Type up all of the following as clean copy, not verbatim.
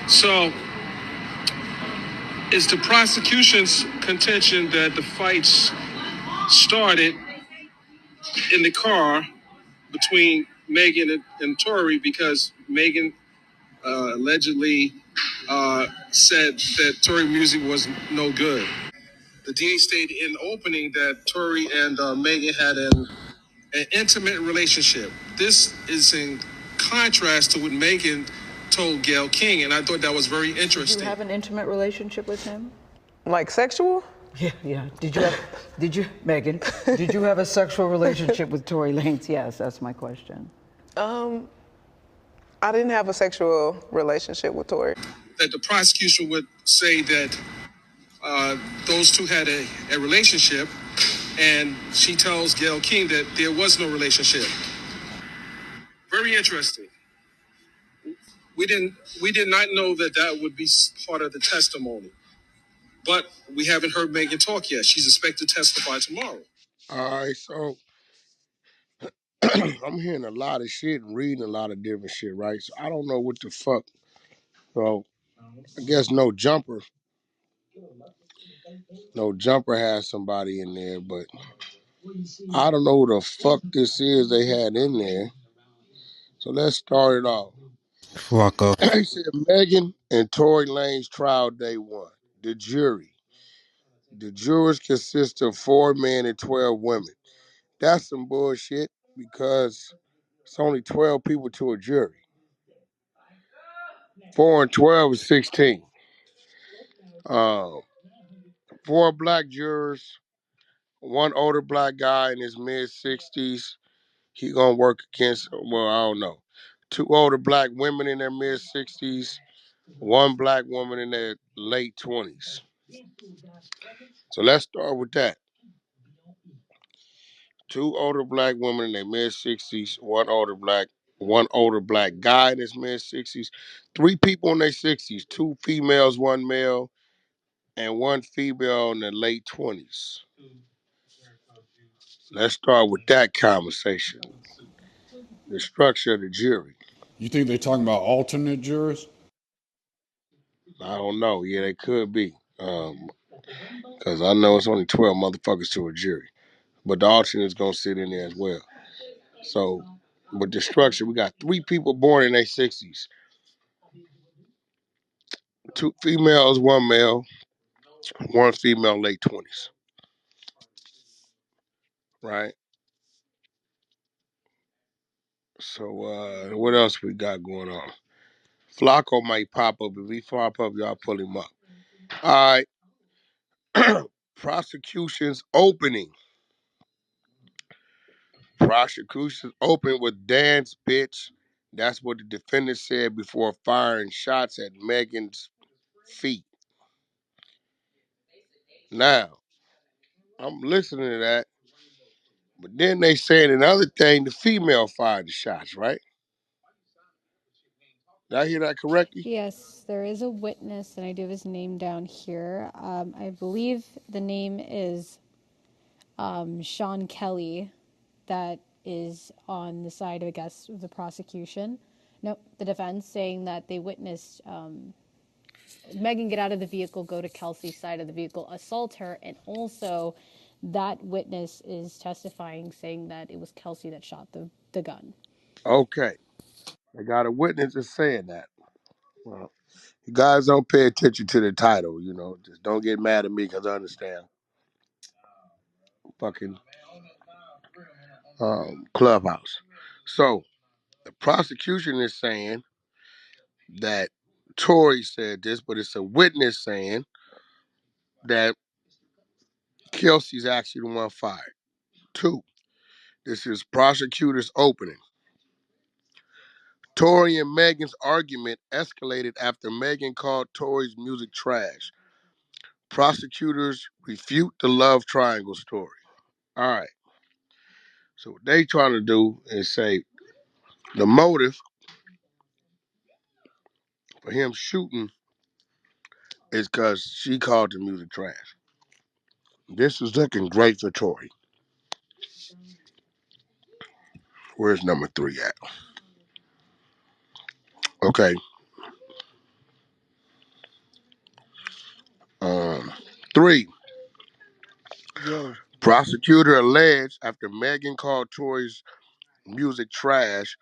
So, it's the prosecution's contention that the fights started in the car between Megan and Tory because Megan allegedly said that Tory music was no good. The DA stated in opening that Tory and Megan had an intimate relationship. This is in contrast to what Megan told Gayle King, and I thought that was very interesting. Did you have an intimate relationship with him? Like sexual? Yeah. Megan, did you have a sexual relationship with Torey Lanez? Yes, that's my question. I didn't have a sexual relationship with Tory. That the prosecution would say that those two had a relationship, and she tells Gayle King that there was no relationship. Very interesting. We did not know that would be part of the testimony, but we haven't heard Megan talk yet. She's expected to testify tomorrow. All right, so I'm hearing a lot of shit and reading a lot of different shit, right? So I don't know what the fuck. So I guess no jumper has somebody in there, but I don't know who the fuck this is they had in there. So let's start it off. Flocko. They said Megan and Tory Lanez trial day one. The jury. The jurors consist of 4 men and 12 women. That's some bullshit because it's only 12 people to a jury. 4 and 12 is 16. 4 black jurors, 1 older black guy in his mid-60s. He gonna work against, well, I don't know. 2 older black women in their mid-60s, 1 black woman in their late 20s. So let's start with that. 2 older black women in their mid-60s, 1 older black guy in his mid-60s, 3 people in their 60s, 2 females, 1 male, and 1 female in their late 20s. Let's start with that conversation. The structure of the jury. You think they're talking about alternate jurors? I don't know. Yeah, they could be. Because I know it's only 12 motherfuckers to a jury. But the alternate's going to sit in there as well. So, with the structure, we got 3 people born in their 60s. 2 females, 1 male, 1 female, late 20s. Right? So, what else we got going on? Flocko might pop up. If he pop up, y'all pull him up. All right. Prosecution's opening. Prosecution's open with dance, bitch. That's what the defendant said before firing shots at Megan's feet. Now, I'm listening to that, but then they saying another thing, the female fired the shots, right? Did I hear that correctly? Yes, there is a witness, and I do have his name down here. I believe the name is Sean Kelly, that is on the side, I guess, of the prosecution. Nope, the defense, saying that they witnessed Megan get out of the vehicle, go to Kelsey's side of the vehicle, assault her, and also that witness is testifying, saying that it was Kelsey that shot the gun. Okay. I got a witness that's saying that. Well, you guys don't pay attention to the title, Just don't get mad at me because I understand. Fucking Clubhouse. So, the prosecution is saying that Tory said this, but it's a witness saying that Kelsey's actually the one fired. 2, this is prosecutor's opening. Tory and Megan's argument escalated after Megan called Tory's music trash. Prosecutors refute the love triangle story. All right. So what they trying to do is say the motive for him shooting is because she called the music trash. This is looking great for Tory. Where's number 3 at? Okay. 3. Yo. Prosecutor alleged after Megan called Tory's music trash,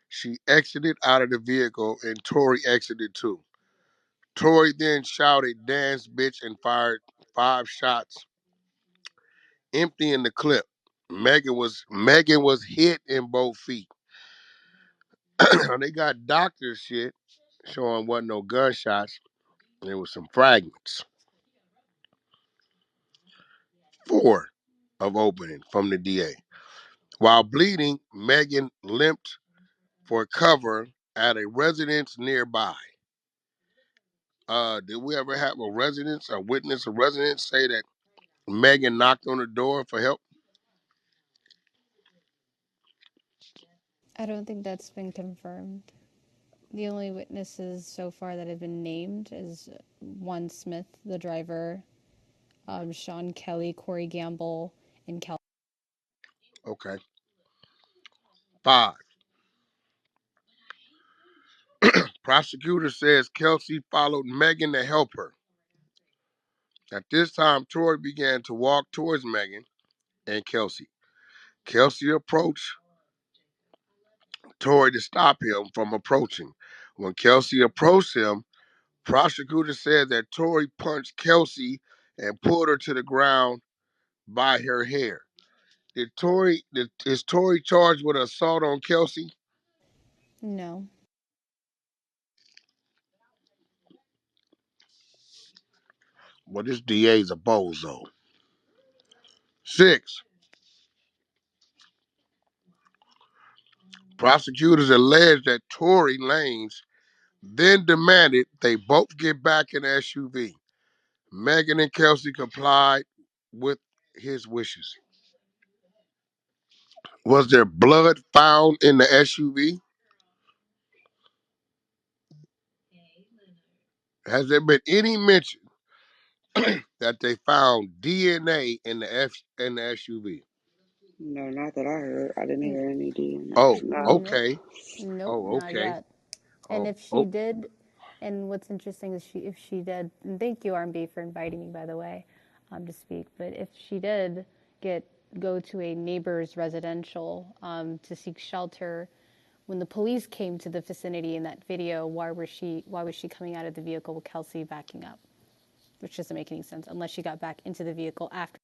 she exited out of the vehicle and Tory exited too. Tory then shouted, "Dance, bitch," and fired 5 shots, emptying the clip. Megan was hit in both feet. They got doctor shit showing wasn't no gunshots. There was some fragments. 4 of opening from the DA. While bleeding, Megan limped for cover at a residence nearby. Did we ever have a resident say that Megan knocked on the door for help? I don't think that's been confirmed. The only witnesses so far that have been named is one Smith, the driver, Sean Kelly, Corey Gamble, and Kel. Okay. 5. Prosecutor says Kelsey followed Megan to help her. At this time, Tory began to walk towards Megan and Kelsey. Kelsey approached Tory to stop him from approaching. When Kelsey approached him, prosecutor said that Tory punched Kelsey and pulled her to the ground by her hair. Is Tory charged with assault on Kelsey? No. Well, this DA's a bozo. 6. Prosecutors allege that Torey Lanez then demanded they both get back in the SUV. Megan and Kelsey complied with his wishes. Was there blood found in the SUV? Has there been any mention that they found DNA in the SUV? No, not that I heard. I didn't hear any DNA. Oh, No. Nope. okay. Nope, Oh, not okay. yet. And Oh, if she oh, did, and what's interesting is if she did, and thank you RMB for inviting me by the way, to speak. But if she did go to a neighbor's residential to seek shelter, when the police came to the vicinity in that video, why was she coming out of the vehicle with Kelsey backing up? Which doesn't make any sense unless she got back into the vehicle after.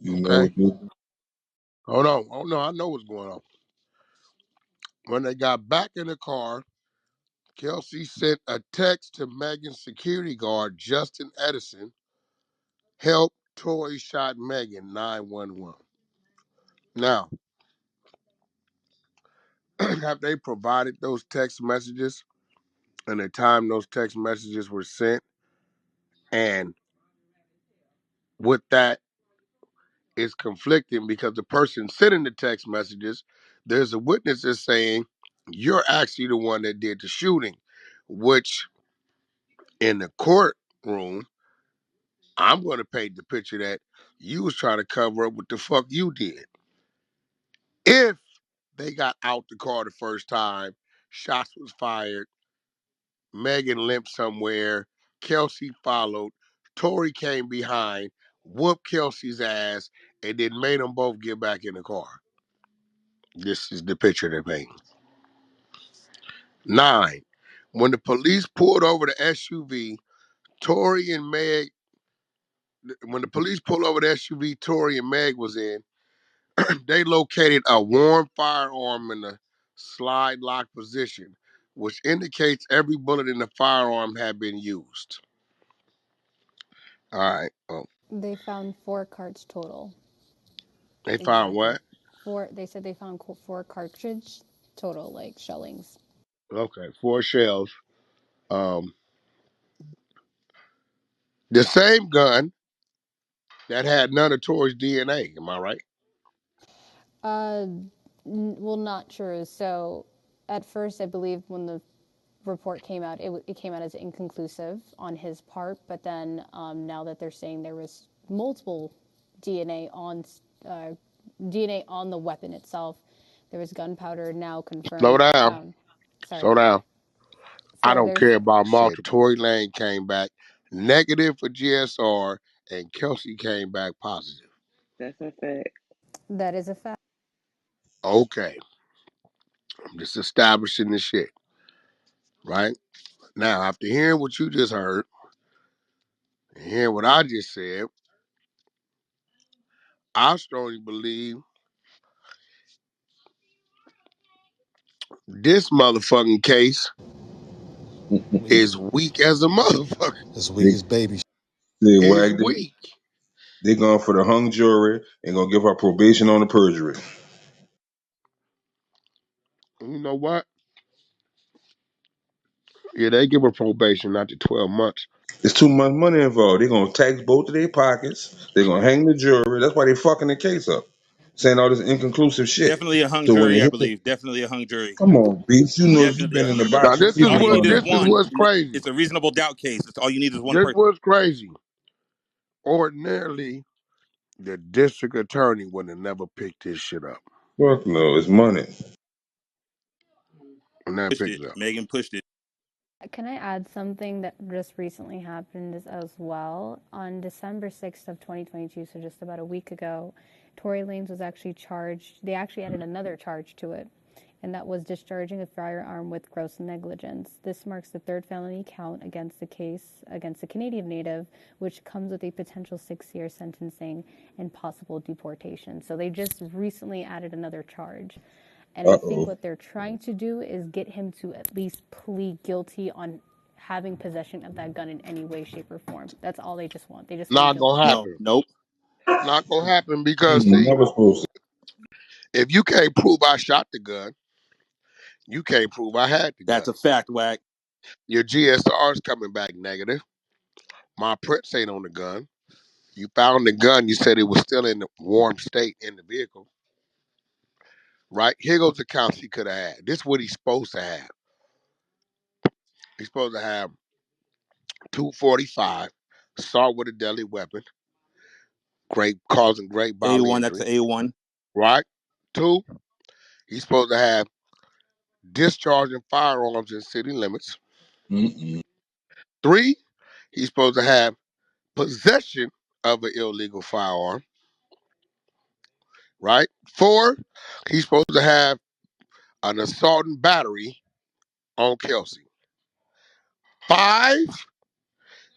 You know okay. what you Hold on. Oh no, I know what's going on. When they got back in the car, Kelsey sent a text to Megan's security guard, Justin Edison. Help, Tory shot Megan, 911. Now, have they provided those text messages and the time those text messages were sent? And with that, it's conflicting because the person sending the text messages, there's a witness that's saying, you're actually the one that did the shooting, which in the courtroom, I'm going to paint the picture that you was trying to cover up what the fuck you did. If they got out the car the first time, shots was fired, Megan limped somewhere, Kelsey followed, Tory came behind, whooped Kelsey's ass, and then made them both get back in the car. This is the picture they're painting. 9. When the police pulled over the SUV, Tory and Meg, when the police pulled over the SUV Tory and Meg was in, they located a warm firearm in the slide lock position, which indicates every bullet in the firearm had been used. All right. Oh, They found 4 carts total. they found Exactly. what? 4. They said they found 4 cartridge total, like shellings. Okay, 4 shells. Um, the same gun that had none of Tory's DNA. Am I right? Uh, well, not true. So, at first, I believe when the report came out, it came out as inconclusive on his part. But then, now that they're saying there was multiple DNA on uh, DNA on the weapon itself, there was gunpowder now Slow confirmed down. found. Slow Sorry. down. I So don't there's care about Said Malta. Tory Lane came back negative for GSR, and Kelsey came back positive. That's a fact. that is a fact. Okay, I'm just establishing the shit, right? Now, after hearing what you just heard, and hearing what I just said, I strongly believe this motherfucking case is weak as a motherfucker. as weak They as baby. say It's Wack, weak. they going for the hung jury and gonna give her probation on the perjury. You know what? Yeah, they give her probation after 12 months. It's too much money involved. They're gonna tax both of their pockets. They're gonna hang the jury. That's why they fucking the case up, saying all this inconclusive shit. Definitely a hung So when they jury, I hit the, believe. Definitely a hung jury. come on, beats, you know you've Definitely a been in hung the jury. Now, box. this You is All know you what need is about this that. is one. what's crazy. It's a reasonable doubt case. That's all you need is one This person. was crazy. Ordinarily, the district attorney would have never picked this shit up. Fuck no, it's money. And never Pushed picked it. it up. Megan pushed it. Can I add something that just recently happened as well? On December 6th of 2022, so just about a week ago, Tory Lanez was actually charged. They actually added another charge to it, and that was discharging a firearm with gross negligence. This marks the third felony count against the case against the Canadian native, which comes with a potential 6-year sentencing and possible deportation. So they just recently added another charge. And I Uh think oh. what they're trying to do is get him to at least plead guilty on having possession of that gun in any way, shape, or form. That's all they just want. They just want Not guilt. gonna No. happen. Nope. Not gonna happen He because ain't see, never supposed if you can't prove I shot the gun, you can't prove I had the That's gun. a fact, Wack. Your GSR is coming back negative. My prints ain't on the gun. You found the gun. You said it was still in the warm state in the vehicle, right? Here goes the counts he could have had. This is what he's supposed to have. He's supposed to have 245, assault with a deadly weapon, great causing great bodily A1. That's injury, an A1. right? Two, he's supposed to have discharging firearms in city limits. to. Mm-mm. Three, he's supposed to have possession of an illegal firearm, right? Four, he's supposed to have an assault and battery on Kelsey. Five,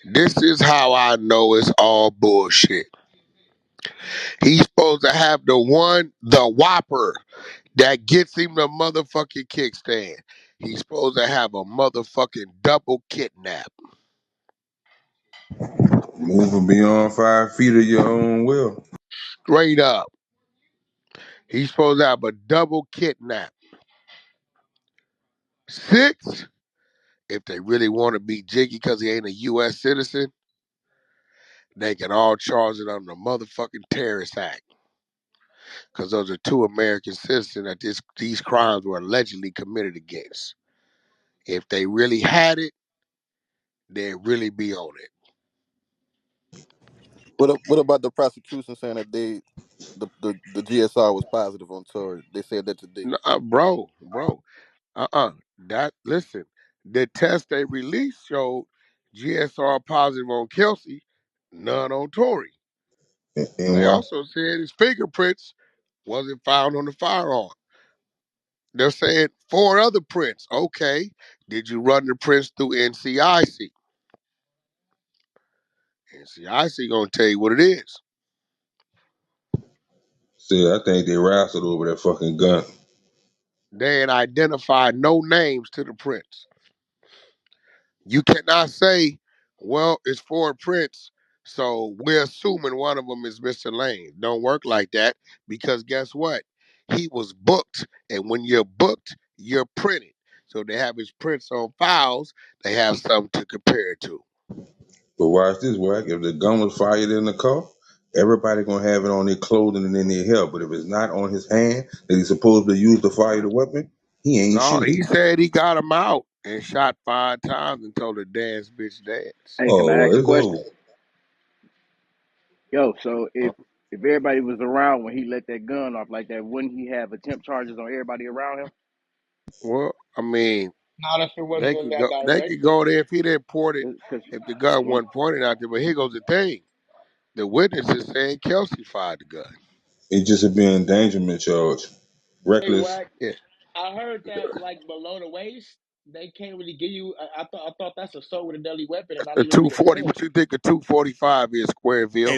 this is how I know it's all bullshit. He's supposed to have the whopper that gets him the motherfucking kickstand. He's supposed to have a motherfucking double kidnap. Moving beyond 5 feet of your own will. Straight up. He's supposed to have a double kidnap. Six, if they really want to be jiggy because he ain't a U.S. citizen, they can all charge it under the motherfucking terrorist act. Because those are two American citizens that these crimes were allegedly committed against. If they really had it, they'd really be on it. What about the prosecution saying that the GSR was positive on Tory? They said that today. Bro. Listen, the test they released showed GSR positive on Kelsey, none on Tory. And They why? also said his fingerprints wasn't found on the firearm. They're saying four other prints. Okay, did you run the prints through NCIC? NCIC gonna tell you what it is. See, I think they wrestled over that fucking gun. They ain't identified no names to the prints. You cannot say, well, it's four prints, so we're assuming one of them is Mr. Lane. Don't work like that because guess what? He was booked, and when you're booked, you're printed. So they have his prints on files. They have something to compare it to. But watch this, Wack. If the gun was fired in the car, everybody gonna have it on their clothing and in their hair. But if it's not on his hand that he's supposed to use to fire the weapon, he ain't No, shit. he said he got him out and shot 5 times and told the dance bitch dance. Hey, can Oh, I ask well, a it's over. question? Yo, so if everybody was around when he let that gun off like that, wouldn't he have attempt charges on everybody around him? Well, I mean, Not if it wasn't They in could that go. They could go directive. there if he didn't point it. Because If the gun one, wasn't pointed out there. But here goes the thing: the witness is saying Kelsey fired the gun. It just would be an endangerment charge. Hey, Reckless. Wack, Yeah, I heard that like below the waist, they can't really give you. I thought that's assault with a deadly weapon and not a even like a 240. point. What you think a 245 is, Squareville?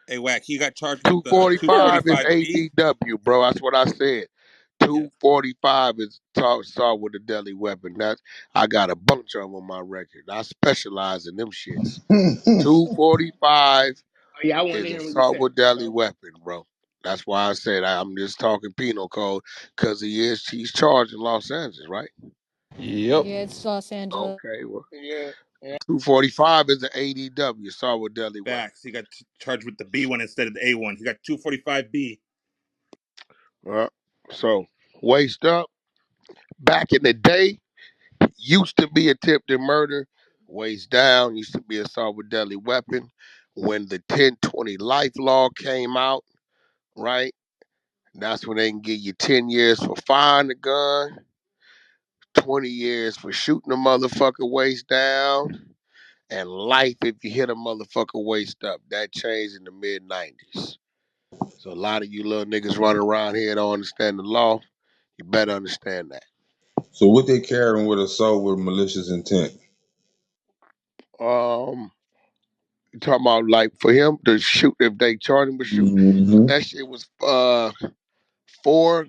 Hey, Wack. He got charged with the 245 is 245B. ADW, bro. That's what I said. Yeah. 245 is assault with a deadly weapon. That's I got a bunch of them on my record. I specialize in them shits. 245 Oh, yeah, I wanted to is hear what you assault said. with deadly weapon, bro. That's why I said I'm just talking penal code because he's charged in Los Angeles, right? Yep. Yeah, it's Los Angeles. Okay, well, Yeah. Yeah. 245 is an ADW, assault with deadly weapon. Facts. He got charged with the B one instead of the A one. He got 245B. Well, so waist up. Back in the day, used to be attempted murder. Waist down used to be assault with deadly weapon. When the 1020 life law came out, right? That's when they can give you 10 years for firing the gun, 20 years for shooting a motherfucker waist down, and life if you hit a motherfucker waist up. That changed in the mid 90s. So a lot of you little niggas running around here don't understand the law. You better understand that. So what they carrying with assault with malicious intent? Um, you talking about like for him to shoot if they charge him with shooting? Mm-hmm. That shit was four.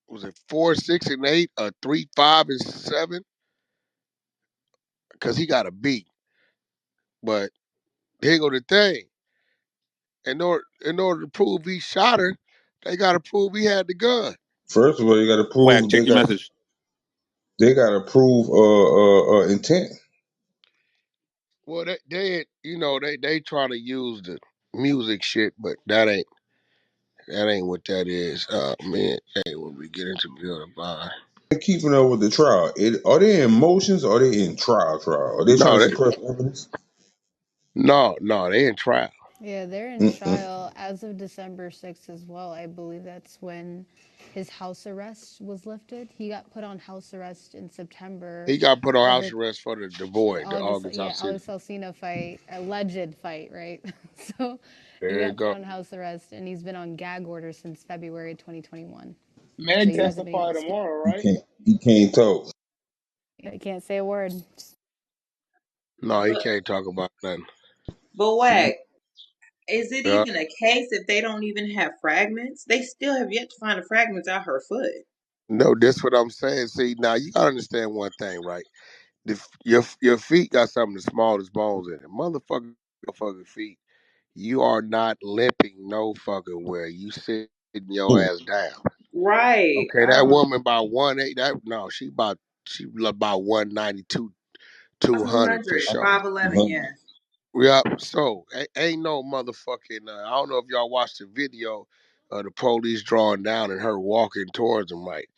Was it 4, 6, and 8, or 3, 5, and 7? Because he got a B. But here go the thing. In order to prove he shot her, they gotta prove he had the gun. First of all, you got to Wack, prove check your message. they got to prove intent. Well, they trying to use the music shit, but that ain't what that is. Man, that ain't what we get into building by. They're keeping up with the trial. Are they in motions? Or are they in trial? Are they trying No, to they suppress evidence? no, they in trial. Yeah, they're in Mm-mm. trial as of December 6th as well. I believe that's when his house arrest was lifted. He got put on house arrest in September He got put on house over arrest for the the void, the August, August yeah, Alsina. August Alsina fight, alleged fight, right? So he There you got put go. on house arrest and he's been on gag order since February 2021. So Meg he hasn't been testify getting to speak. tomorrow, He right? can't. He can't talk. He can't say a word. No, he But can't talk about nothing. but Wack, is it Yeah. even a case if they don't even have fragments? They still have yet to find the fragments out her foot. No, that's what I'm saying. See, now you gotta understand one thing, right? Your feet got some of the smallest bones in it. Motherfucking feet. You are not limping no fucking where. You sitting your Hmm. ass down. Right. Okay, that woman about 180. That no, she about 192, 200 for 200, sure. 5'11", yeah. Yeah, so ain't no motherfucking. I don't know if y'all watched the video of the police drawing down and her walking towards them. Right,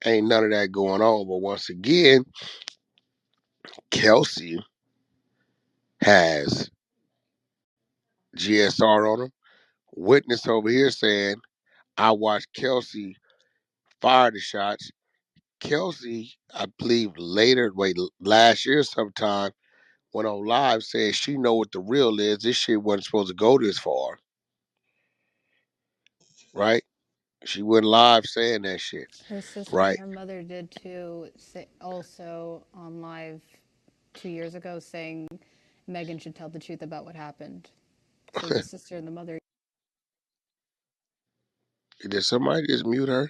ain't none of that going on. But once again, Kelsey has GSR on him. Witness over here saying, I watched Kelsey fire the shots. Kelsey, I believe last year sometime, went on live saying she know what the real is. This shit wasn't supposed to go this far, right? She went live saying that shit, Her sister and right? her mother did too, also on live 2 years ago, saying Megan should tell the truth about what happened. So the sister and the mother. Did somebody just mute her?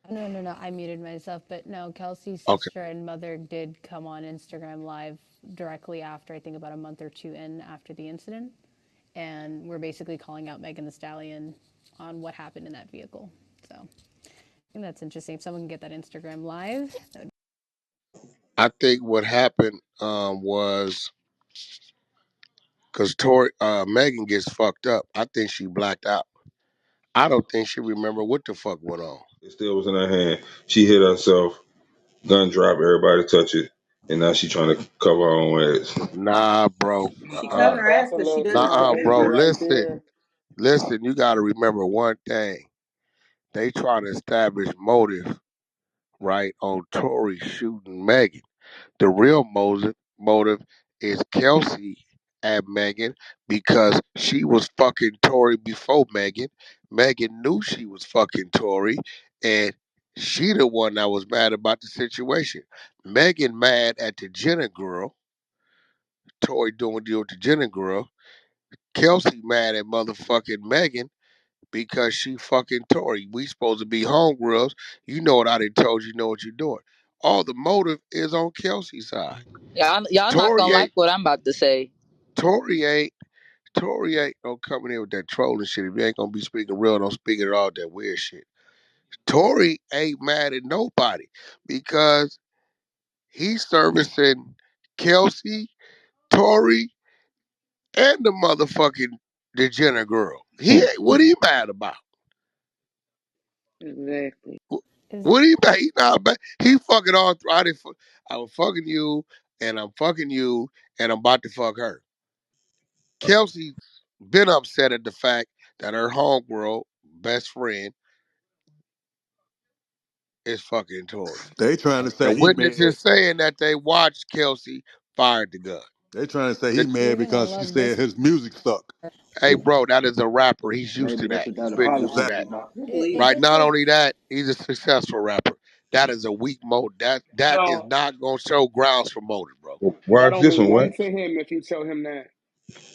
No, no, no. I muted myself, but no. Kelsey's Okay. sister and mother did come on Instagram live directly after, I think about a month or two in after the incident, and we're basically calling out Megan The Stallion on what happened in that vehicle. So I think that's interesting. If someone can get that Instagram live, that would. I think what happened was because Tory Megan gets fucked up. I think she blacked out. I don't think she remember what the fuck went on. It still was in her hand. She hit herself. Gun drop. Everybody touch it. And now she trying to cover her own ass. Nah, bro. She Nah, covering her ass that's a because she little doesn't too want the Bro. crazy paperwork. right Listen, there. you got to remember one thing. They trying to establish motive right, on Tory shooting Megan. The real motive is Kelsey at Megan because she was fucking Tory before Megan. Megan knew she was fucking Tory, and she the one that was mad about the situation. Megan mad at the Jenner girl. Tory doing a deal with the Jenner girl. Kelsey mad at motherfucking Megan because she fucking Tory. We supposed to be homegirls. You know what I done told you, know what you're doing. All the motive is on Kelsey's side. Y'all not gonna Tory like ain't, what I'm about to say. Tory ain't, Tory ain't no coming in with that trolling shit. If you ain't gonna be speaking real, don't speak at all that weird shit. Tory ain't mad at nobody because he's servicing Kelsey, Tory, and the motherfucking the Jenner girl. He ain't, what he mad about? Exactly. Is What he mad? He not mad. He fucking all through. I was fucking you, and I'm fucking you, and I'm about to fuck her. Kelsey been upset at the fact that her homegirl, best friend, is fucking Tory. They trying to The say he mad. witnesses saying that they watched Kelsey fired the gun. They trying to say he The, mad you're gonna because she love said this his music suck. part. hey, bro, that is a rapper. He's used Maybe to that's that. what He's that been used to apology Exactly. is that. about. I Is believe Right? it. this Not a only that, he's a successful rapper. That is a weak mode. That is No, not gonna show grounds for motive, bro. that Watch don't this mean one, nothing what? to him if you tell him that.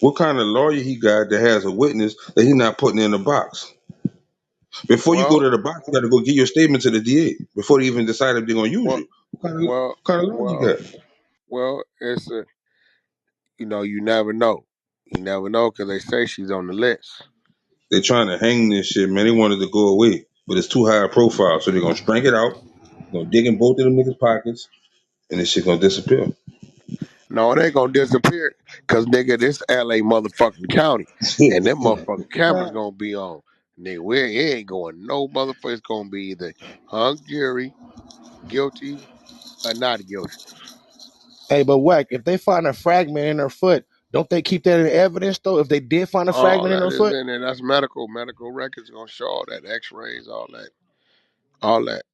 What kind of lawyer he got that has a witness that he not putting in the box? Before you go Well, to the box, you got to go give your statement to the DA before they even decide if they're gonna use well, you. What well, kind of lawyer you well, got? it's a, you never know. You never know because they say she's on the list. They're trying to hang this shit, man. They wanted to go away, but it's too high a profile, so they're gonna strank it out. Gonna dig in both of them niggas' pockets, and this shit gonna disappear. No, it ain't gonna disappear because nigga, this LA motherfucking county, and them motherfucking cameras gonna be on. Nigga, it ain't going no motherfucker. It's gonna be either hung jury, guilty, or not guilty. Hey, but Wack, if they find a fragment in her foot, don't they keep that in evidence though? If they did find a All fragment in that her is foot, in there. That's medical. Medical records gonna show all that. X-rays, all that. All that.